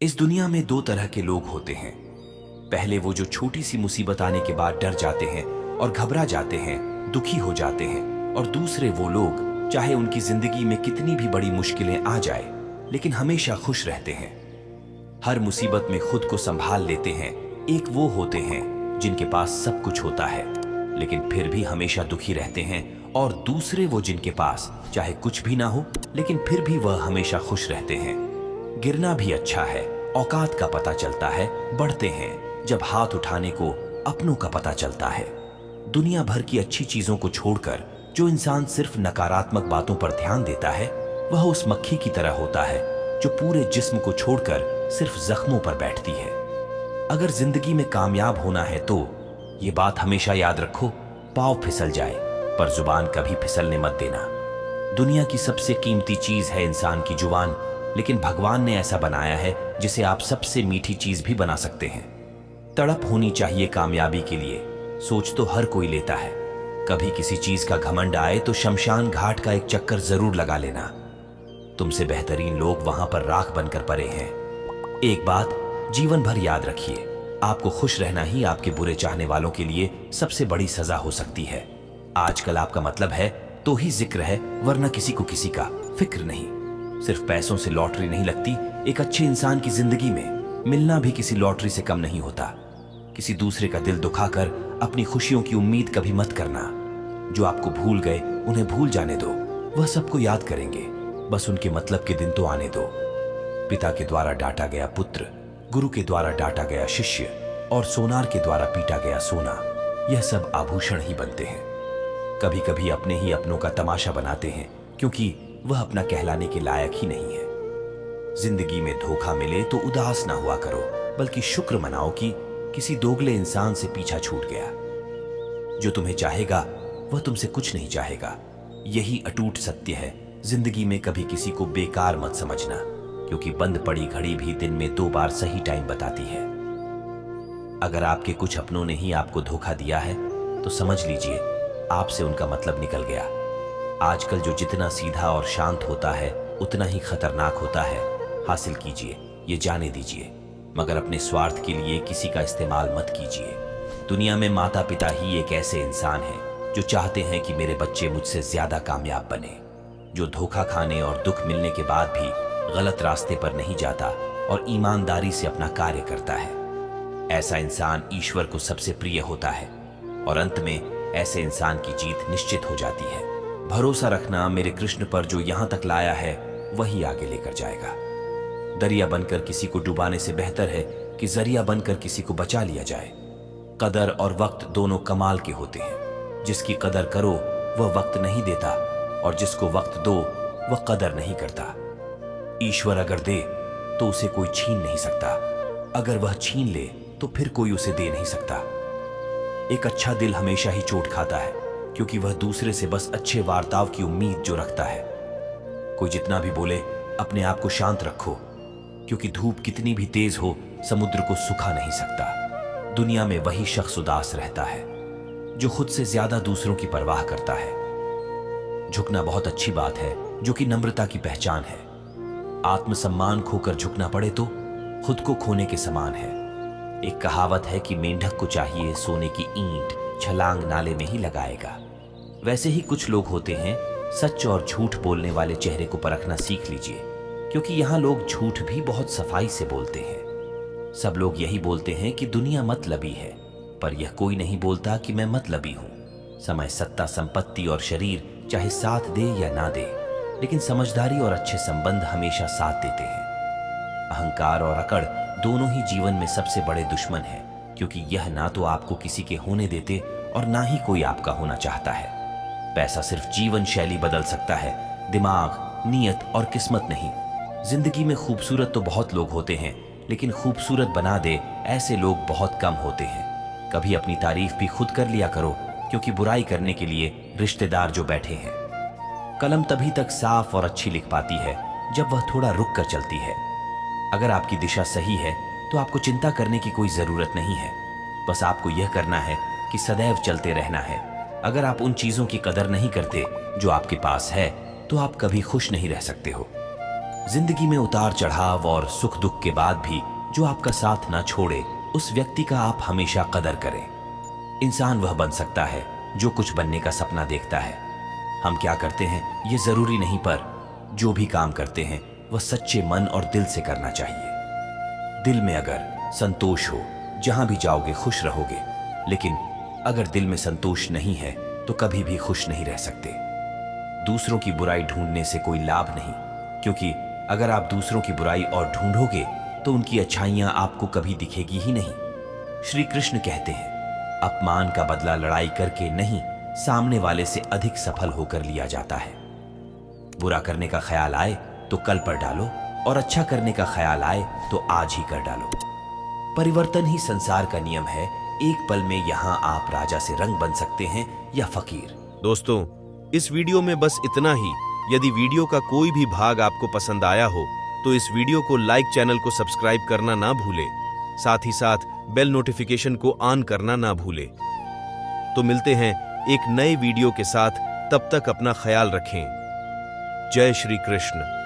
इस दुनिया में दो तरह के लोग होते हैं। पहले वो जो छोटी सी मुसीबत आने के बाद डर जाते हैं और घबरा जाते हैं, दुखी हो जाते हैं। और दूसरे वो लोग, चाहे उनकी जिंदगी में कितनी भी बड़ी मुश्किलें आ जाए, लेकिन हमेशा खुश रहते हैं। हर मुसीबत में खुद को संभाल लेते हैं। एक वो होते हैं जिनके पास सब कुछ होता है लेकिन फिर भी हमेशा दुखी रहते हैं, और दूसरे वो जिनके पास चाहे कुछ भी ना हो लेकिन फिर भी वह हमेशा खुश रहते हैं। गिरना भी अच्छा है, औकात का पता चलता है। बढ़ते हैं जब हाथ उठाने को अपनों का पता चलता है। दुनिया भर की अच्छी चीजों को छोड़कर जो इंसान सिर्फ नकारात्मक बातों पर ध्यान देता है, वह उस मक्खी की तरह होता है जो पूरे जिस्म को छोड़कर सिर्फ जख्मों पर बैठती है। अगर जिंदगी में कामयाब होना है तो ये बात हमेशा याद रखो, पाँव फिसल जाए पर जुबान कभी फिसलने मत देना। दुनिया की सबसे कीमती चीज है इंसान की जुबान, लेकिन भगवान ने ऐसा बनाया है जिसे आप सबसे मीठी चीज भी बना सकते हैं। तड़प होनी चाहिए कामयाबी के लिए, सोच तो हर कोई लेता है। कभी किसी चीज का घमंड आए तो शमशान घाट का एक चक्कर जरूर लगा लेना। तुमसे बेहतरीन लोग वहां पर राख बनकर पड़े हैं। एक बात जीवन भर याद रखिए, आपको खुश रहना ही आपके बुरे चाहने वालों के लिए सबसे बड़ी सजा हो सकती है। आजकल आपका मतलब है तो ही जिक्र है, वरना किसी को किसी का फिक्र नहीं। सिर्फ पैसों से लॉटरी नहीं लगती। एक अच्छे इंसान की जिंदगी में मिलना भी किसी लॉटरी से कम नहीं होता। किसी दूसरे का दिल दुखाकर अपनी खुशियों की उम्मीद कभी मत करना। जो आपको भूल गए उन्हें भूल जाने दो, वह सबको याद करेंगे। बस उनके मतलब के दिन तो आने दो। पिता के द्वारा डांटा गया पुत्र, गुरु के द्वारा डांटा गया शिष्य, और सोनार के द्वारा पीटा गया सोना, यह सब आभूषण ही बनते हैं। कभी कभी अपने ही अपनों का तमाशा बनाते हैं, क्योंकि वह अपना कहलाने के लायक ही नहीं है। जिंदगी में धोखा मिले तो उदास ना हुआ करो, बल्कि शुक्र मनाओ कि किसी दोगले इंसान से पीछा छूट गया। जो तुम्हें चाहेगा वह तुमसे कुछ नहीं चाहेगा, यही अटूट सत्य है। जिंदगी में कभी किसी को बेकार मत समझना, क्योंकि बंद पड़ी घड़ी भी दिन में 2 बार सही टाइम बताती है। अगर आपके कुछ अपनों ने ही आपको धोखा दिया है तो समझ लीजिए आपसे उनका मतलब निकल गया। आजकल जो जितना सीधा और शांत होता है उतना ही खतरनाक होता है। हासिल कीजिए, ये जाने दीजिए, मगर अपने स्वार्थ के लिए किसी का इस्तेमाल मत कीजिए। दुनिया में माता पिता ही एक ऐसे इंसान हैं जो चाहते हैं कि मेरे बच्चे मुझसे ज्यादा कामयाब बने, जो धोखा खाने और दुख मिलने के बाद भी गलत रास्ते पर नहीं जाता और ईमानदारी से अपना कार्य करता है। ऐसा इंसान ईश्वर को सबसे प्रिय होता है और अंत में ऐसे इंसान की जीत निश्चित हो जाती है। भरोसा रखना मेरे कृष्ण पर, जो यहां तक लाया है वही आगे लेकर जाएगा। दरिया बनकर किसी को डुबाने से बेहतर है कि जरिया बनकर किसी को बचा लिया जाए। कदर और वक्त दोनों कमाल के होते हैं। जिसकी कदर करो वह वक्त नहीं देता, और जिसको वक्त दो वह कदर नहीं करता। ईश्वर अगर दे तो उसे कोई छीन नहीं सकता, अगर वह छीन ले तो फिर कोई उसे दे नहीं सकता। एक अच्छा दिल हमेशा ही चोट खाता है, क्योंकि वह दूसरे से बस अच्छे वार्ताव की उम्मीद जो रखता है। कोई जितना भी बोले अपने आप को शांत रखो, क्योंकि धूप कितनी भी तेज हो समुद्र को सुखा नहीं सकता। दुनिया में वही शख्स उदास रहता है जो खुद से ज्यादा दूसरों की परवाह करता है। झुकना बहुत अच्छी बात है, जो कि नम्रता की पहचान है। आत्मसम्मान खोकर झुकना पड़े तो खुद को खोने के समान है। एक कहावत है कि मेंढक को चाहिए सोने की ईंट, छलांग नाले में ही लगाएगा। वैसे ही कुछ लोग होते हैं। सच और झूठ बोलने वाले चेहरे को परखना सीख लीजिए, क्योंकि यहाँ लोग झूठ भी बहुत सफाई से बोलते हैं। सब लोग यही बोलते हैं कि दुनिया मतलबी है, पर यह कोई नहीं बोलता कि मैं मतलबी हूँ। समय, सत्ता, संपत्ति और शरीर चाहे साथ दे या ना दे, लेकिन समझदारी और अच्छे संबंध हमेशा साथ देते हैं। अहंकार और अकड़ दोनों ही जीवन में सबसे बड़े दुश्मन हैं, क्योंकि यह ना तो आपको किसी के होने देते और ना ही कोई आपका होना चाहता है। पैसा सिर्फ जीवन शैली बदल सकता है, दिमाग, नीयत और किस्मत नहीं। जिंदगी में खूबसूरत तो बहुत लोग होते हैं, लेकिन खूबसूरत बना दे ऐसे लोग बहुत कम होते हैं। कभी अपनी तारीफ भी खुद कर लिया करो, क्योंकि बुराई करने के लिए रिश्तेदार जो बैठे हैं। कलम तभी तक साफ और अच्छी लिख पाती है जब वह थोड़ा रुक कर चलती है। अगर आपकी दिशा सही है तो आपको चिंता करने की कोई जरूरत नहीं है। बस आपको यह करना है कि सदैव चलते रहना है। अगर आप उन चीजों की कदर नहीं करते जो आपके पास है, तो आप कभी खुश नहीं रह सकते हो। जिंदगी में उतार चढ़ाव और सुख दुख के बाद भी जो आपका साथ ना छोड़े, उस व्यक्ति का आप हमेशा कदर करें। इंसान वह बन सकता है जो कुछ बनने का सपना देखता है। हम क्या करते हैं ये जरूरी नहीं, पर जो भी काम करते हैं वह सच्चे मन और दिल से करना चाहिए। दिल में अगर संतोष हो, जहां भी जाओगे खुश रहोगे, लेकिन अगर दिल में संतोष नहीं है तो कभी भी खुश नहीं रह सकते। दूसरों की बुराई ढूंढने से कोई लाभ नहीं, क्योंकि अगर आप दूसरों की बुराई और ढूंढोगे तो उनकी अच्छाइयां आपको कभी दिखेगी ही नहीं। श्री कृष्ण कहते हैं, अपमान का बदला लड़ाई करके नहीं, सामने वाले से अधिक सफल होकर लिया जाता है। बुरा करने का ख्याल आए तो कल पर डालो, और अच्छा करने का ख्याल आए तो आज ही कर डालो। परिवर्तन ही संसार का नियम है। एक पल में यहां आप राजा से रंग बन सकते हैं या फकीर। दोस्तों, इस वीडियो में बस इतना ही। यदि वीडियो का कोई भी भाग आपको पसंद आया हो तो इस वीडियो को लाइक, चैनल को सब्सक्राइब करना ना भूले, साथ ही साथ बेल नोटिफिकेशन को ऑन करना ना भूले। तो मिलते हैं एक नए वीडियो के साथ, तब तक अपना ख्याल रखें। जय श्री कृष्ण।